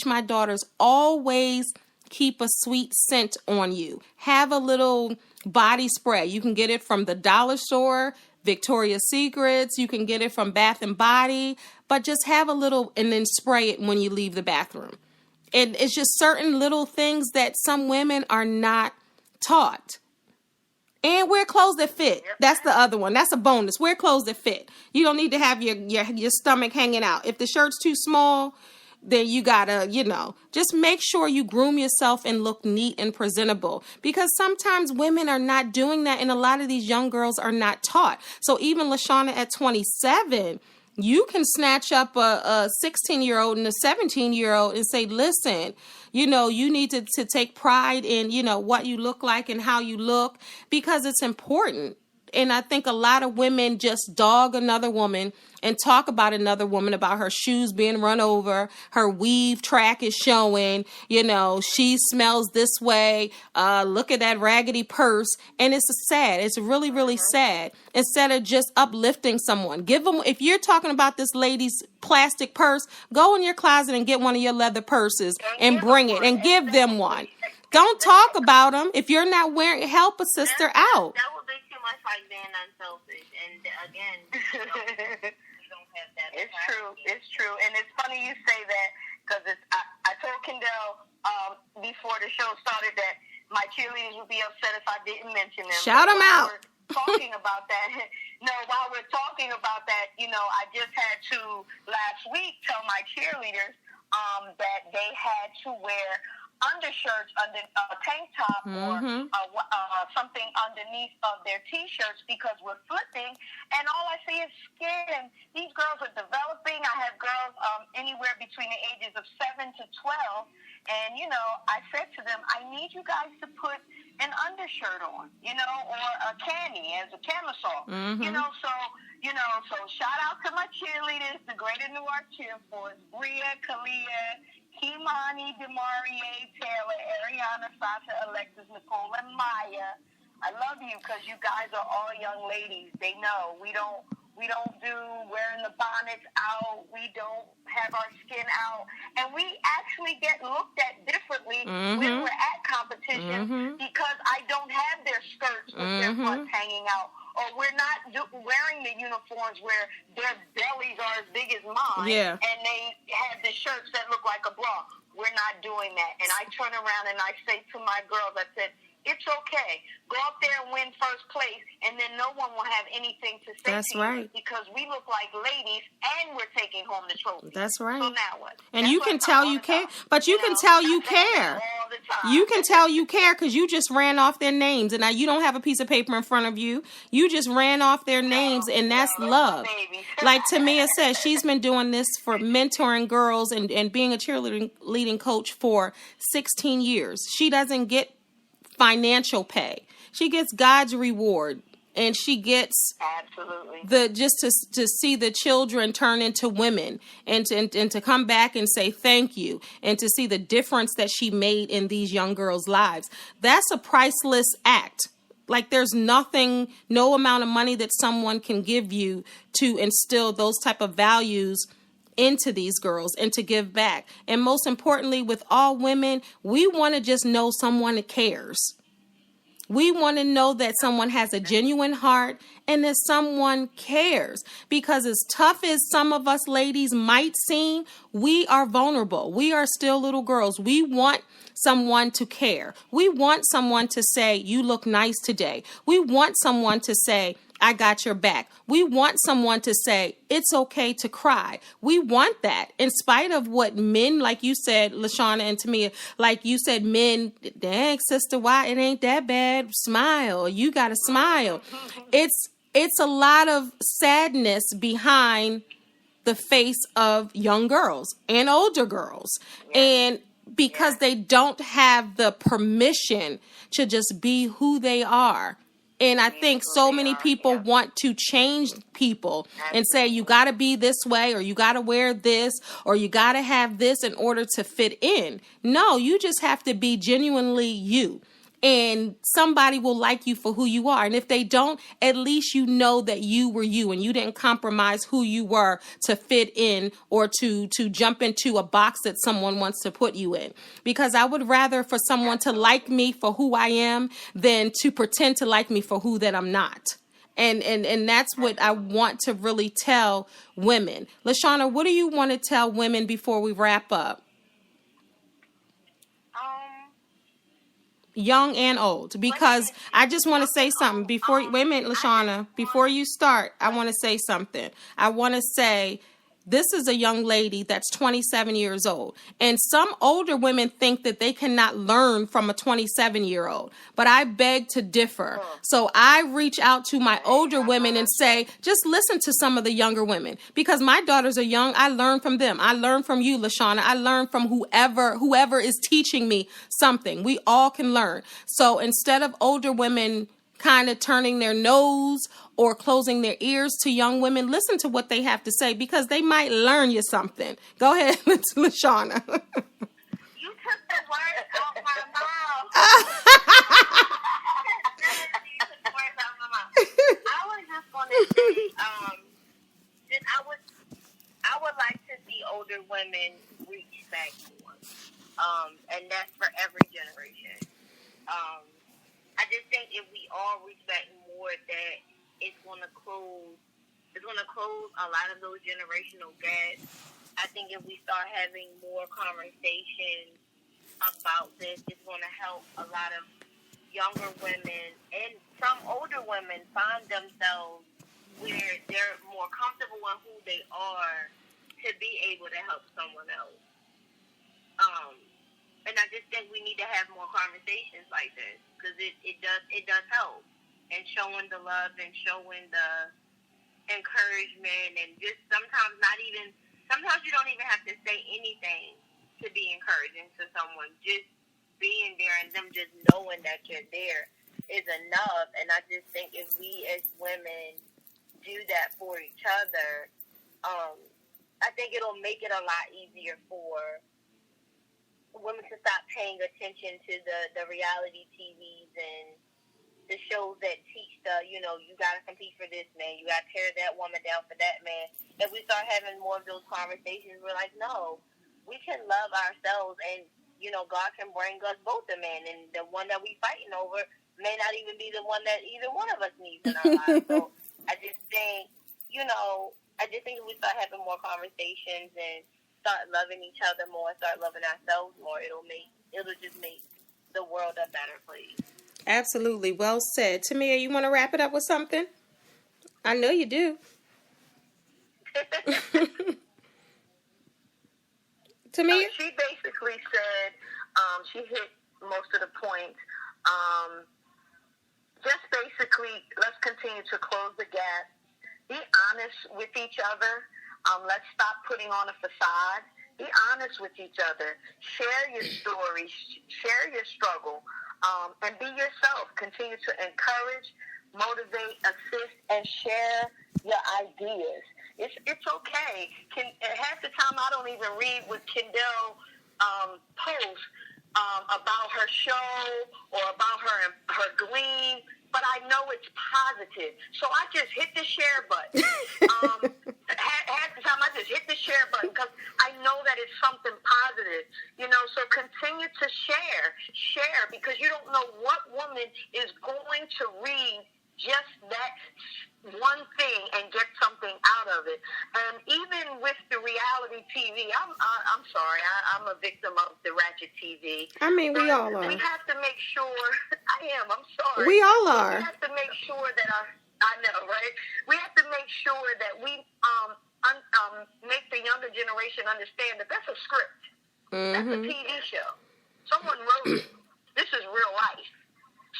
my daughters, always keep a sweet scent on you. Have a little body spray. You can get it from the dollar store, Victoria's Secrets. You can get it from Bath and Body, but just have a little and then spray it when you leave the bathroom. And it's just certain little things that some women are not taught. And wear clothes that fit. That's the other one. That's a bonus. Wear clothes that fit. You don't need to have your stomach hanging out. If the shirt's too small, then you gotta, just make sure you groom yourself and look neat and presentable. Because sometimes women are not doing that, and a lot of these young girls are not taught. So even Shawna at 27, you can snatch up a 16-year-old and a 17-year-old and say, listen, you need to take pride in, what you look like and how you look, because it's important. And I think a lot of women just dog another woman and talk about another woman, about her shoes being run over, her weave track is showing, she smells this way, look at that raggedy purse. And it's sad. It's really, really sad. Instead of just uplifting someone, give them, if you're talking about this lady's plastic purse, go in your closet and get one of your leather purses and bring it and give them one. Don't talk about them. If you're not wearing, help a sister out. That would be too much like being unselfish. And again, we don't have that. It's true. And it's funny you say that, because I told Kendall before the show started that my cheerleaders would be upset if I didn't mention them. Shout them out. Talking about that. No, while we're talking about that, I just had to last week tell my cheerleaders that they had to wear undershirts under a tank top or something underneath of their t-shirts, because we're flipping and all I see is skin. These girls are developing. I have girls anywhere between the ages of 7 to 12, and I said to them, I need you guys to put an undershirt on, or a cami as a camisole, so shout out to my cheerleaders, the Greater Newark Cheer Force, Bria, Kalia, Kimani, Demarie, Taylor, Ariana, Sasha, Alexis, Nicole, and Maya. I love you because you guys are all young ladies. They know we don't do wearing the bonnets out. We don't have our skin out, and we actually get looked at differently when we're at competition because I don't have their skirts with their butts hanging out. Or we're not wearing the uniforms where their bellies are as big as mine, and they have the shirts that look like a bra. We're not doing that. And I turn around and I say to my girls, I said, it's okay. Go up there and win first place, and then no one will have anything to say to you because we look like ladies and we're taking home the trophy. That's right. So now what? And you can tell you care, but you can tell you care. You can tell you care because you just ran off their names, and now you don't have a piece of paper in front of you. You just ran off their names, and that's love. Like Temia says, she's been doing this for mentoring girls and being a cheerleading coach for 16 years. She doesn't get financial pay. She gets God's reward, and she gets to see the children turn into women, and to come back and say thank you, and to see the difference that she made in these young girls' lives. That's a priceless act. Like there's no amount of money that someone can give you to instill those type of values into these girls and to give back. And most importantly, with all women, we want to just know someone that cares. We want to know that someone has a genuine heart and that someone cares. Because as tough as some of us ladies might seem, we are vulnerable. We are still little girls. We want someone to care. We want someone to say, you look nice today. We want someone to say, I got your back. We want someone to say, it's okay to cry. We want that in spite of what men, like you said, LaShawna and Temia, like you said, men, dang, sister, why it ain't that bad? Smile. You got to smile. It's a lot of sadness behind the face of young girls and older girls. And because they don't have the permission to just be who they are. And I think so many people want to change people and say, you got to be this way, or you got to wear this, or you got to have this in order to fit in. No, you just have to be genuinely you. and somebody will like you for who you are. And if they don't, at least you know that you were you and you didn't compromise who you were to fit in or to jump into a box that someone wants to put you in. Because I would rather for someone to like me for who I am than to pretend to like me for who that I'm not. And that's what I want to really tell women. LaShawna, what do you want to tell women before we wrap up? Young and old, because I just want to say something before, wait a minute, LaShawna, before you start, I want to say something. I want to say, this is a young lady that's 27 years old. And some older women think that they cannot learn from a 27-year-old. But I beg to differ. So I reach out to my older women and say, just listen to some of the younger women. Because my daughters are young. I learn from them. I learn from you, LaShawna. I learn from whoever is teaching me something. We all can learn. So instead of older women kind of turning their nose or closing their ears to young women, listen to what they have to say, because they might learn you something. Go ahead, LaShawna. You took the words out my mouth. I was just going to say, I would like to see older women reach back more, and that's for every generation. I just think if we all reach back more, that it's going to close a lot of those generational gaps. I think if we start having more conversations about this, it's going to help a lot of younger women and some older women find themselves where they're more comfortable in who they are to be able to help someone else. And I just think we need to have more conversations like this, because it does help. And showing the love and showing the encouragement, and just sometimes you don't even have to say anything to be encouraging to someone. Just being there and them just knowing that you're there is enough. And I just think if we as women do that for each other, I think it'll make it a lot easier for women to stop paying attention to the reality TVs and the shows that teach you got to compete for this man, you got to tear that woman down for that man. If we start having more of those conversations, we're like, no, we can love ourselves, and, God can bring us both a man, and the one that we fighting over may not even be the one that either one of us needs in our lives. So I just think, if we start having more conversations and start loving each other more, start loving ourselves more, it'll just make the world a better place. Absolutely. Well said. Temia, you want to wrap it up with something? I know you do. Temia? She basically said, she hit most of the points. Just basically, let's continue to close the gap. Be honest with each other. Let's stop putting on a facade. Be honest with each other. Share your stories. Share your struggle. And be yourself. Continue to encourage, motivate, assist, and share your ideas. It's okay. Half the time I don't even read what Kendall posts about her show or about her gleam, but I know it's positive. So I just hit the share button. Half the time I just hit the share button because I know that it's something positive. So continue to share, because you don't know what woman is going to read just that one thing and get something out of it. And even with the reality TV, I'm sorry, I'm a victim of the ratchet TV. I mean, we all are. We have to make sure. I'm sorry. We all are. We have to make sure that I know, right? We have to make sure that we make the younger generation understand that that's a script. That's a TV show. Someone wrote it. This is real life.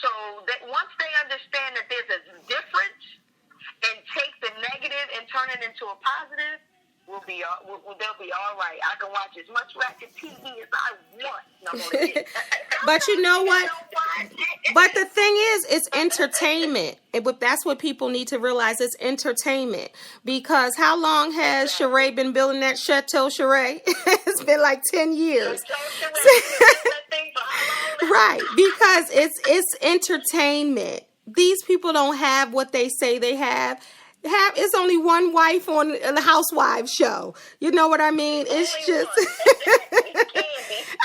So that once they understand that there's a difference and take the negative and turn it into a positive, they'll be all right. I can watch as much ratchet TV as I want. No, but you know what? But the thing is, it's entertainment. That's what people need to realize. It's entertainment. Because how long has Sheree been building that Chateau Sheree? It's been like 10 years. Right, because it's entertainment. These people don't have what they say they have. It's only one wife on the Housewives show. You know what I mean? It's just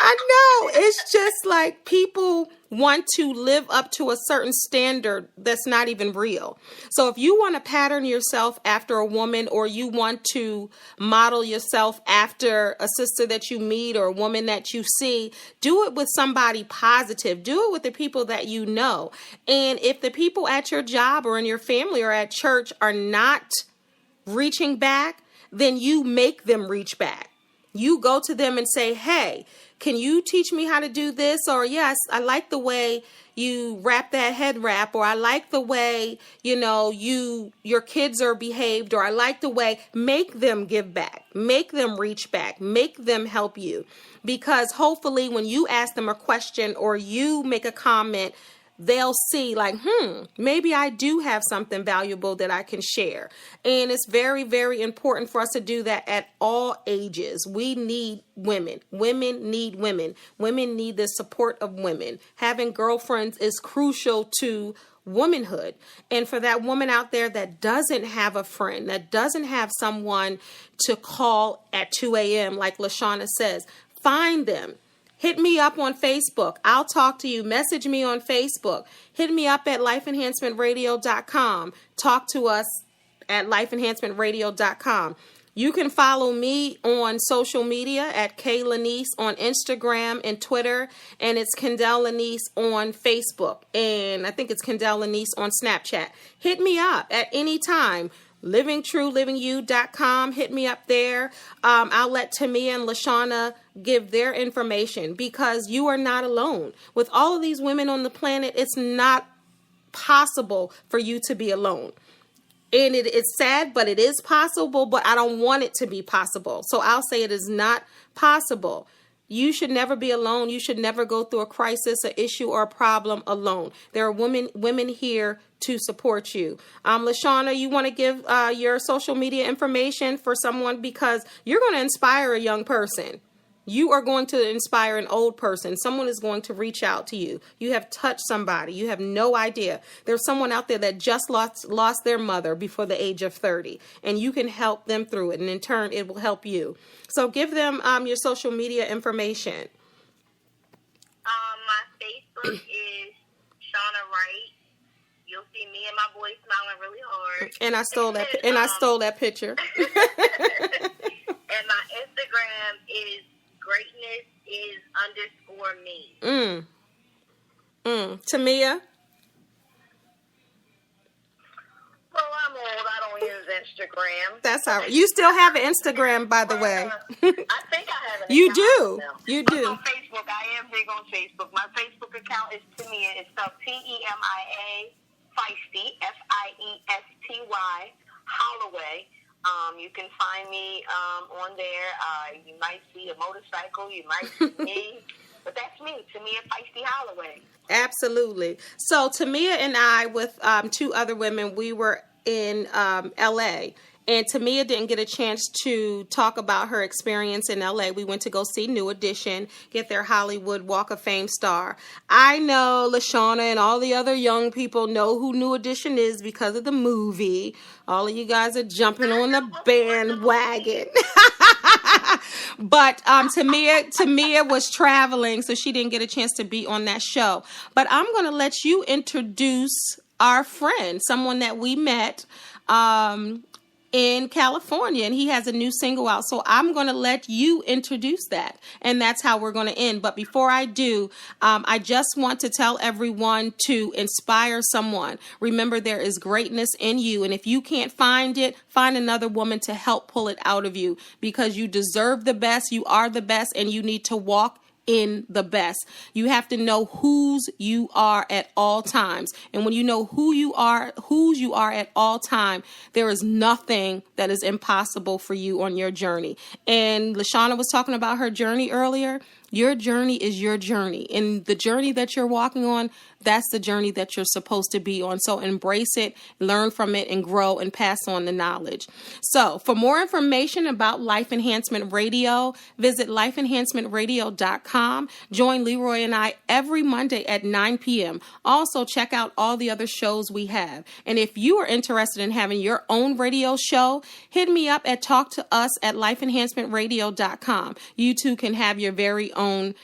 I know. It's just like people want to live up to a certain standard that's not even real. So if you want to pattern yourself after a woman, or you want to model yourself after a sister that you meet or a woman that you see, do it with somebody positive. Do it with the people that you know. And if the people at your job or in your family or at church are not reaching back, then you make them reach back. You go to them and say, hey, can you teach me how to do this? Or yes, I like the way you wrap that head wrap, or I like the way, your kids are behaved, or I like the way. Make them give back, make them reach back, make them help you. Because hopefully when you ask them a question or you make a comment, they'll see like, maybe I do have something valuable that I can share. And it's very, very important for us to do that at all ages. We need women. Women need women. Women need the support of women. Having girlfriends is crucial to womanhood. And for that woman out there that doesn't have a friend, that doesn't have someone to call at 2 a.m., like LaShawna says, find them. Hit me up on Facebook. I'll talk to you. Message me on Facebook. Hit me up at lifeenhancementradio.com. Talk to us at lifeenhancementradio.com. You can follow me on social media at K Lanice on Instagram and Twitter. And it's Kendall Lanice on Facebook. And I think it's Kendall Lanice on Snapchat. Hit me up at any time. livingtruelivingyou.com. Hit me up there. I'll let Temia and LaShawna give their information, because you are not alone. With all of these women on the planet, it's not possible for you to be alone. And it's sad, but it is possible, but I don't want it to be possible. So I'll say it is not possible. You should never be alone. You should never go through a crisis, an issue, or a problem alone. There are women here to support you. LaShawna, you want to give your social media information for someone, because you're going to inspire a young person. You are going to inspire an old person. Someone is going to reach out to you. You have touched somebody. You have no idea. There's someone out there that just lost their mother before the age of 30, and you can help them through it. And in turn, it will help you. So give them your social media information. My Facebook is Shawna Wright. You'll see me and my boy smiling really hard. And I stole that. And I stole that picture. And my Instagram is greatness_me. Temia? Well, I'm old. I don't use Instagram. That's all right. You still have an Instagram, by the way. I think I have an You account do. now. You I'm do. on Facebook. I am big on Facebook. My Facebook account is Temia. It's spelled Temia, Feisty, Fiesty, Holloway. You can find me on there. You might see a motorcycle. You might see me. But that's me, Temia Feisty Holloway. Absolutely. So Temia and I, with two other women, we were in L.A., and Temia didn't get a chance to talk about her experience in L.A. We went to go see New Edition, get their Hollywood Walk of Fame star. I know LaShawna and all the other young people know who New Edition is because of the movie. All of you guys are jumping on the bandwagon. But Temia was traveling, so she didn't get a chance to be on that show. But I'm going to let you introduce our friend, someone that we met in California, and he has a new single out. So I'm going to let you introduce that, and that's how we're going to end. But before I do, I just want to tell everyone to inspire someone. Remember, there is greatness in you, and if you can't find it, find another woman to help pull it out of you, because you deserve the best, you are the best, and you need to walk in the best. You have to know whose you are at all times. And when you know whose you are at all time, there is nothing that is impossible for you on your journey. And LaShawna was talking about her journey earlier. Your journey is your journey, and the journey that you're walking on, that's the journey that you're supposed to be on. So embrace it, learn from it, and grow and pass on the knowledge. So for more information about Life Enhancement Radio, visit lifeenhancementradio.com. Join Leroy and I every Monday at 9 p.m. Also, check out all the other shows we have. And if you are interested in having your own radio show, hit me up at talktous@lifeenhancementradio.com. You too can have your very own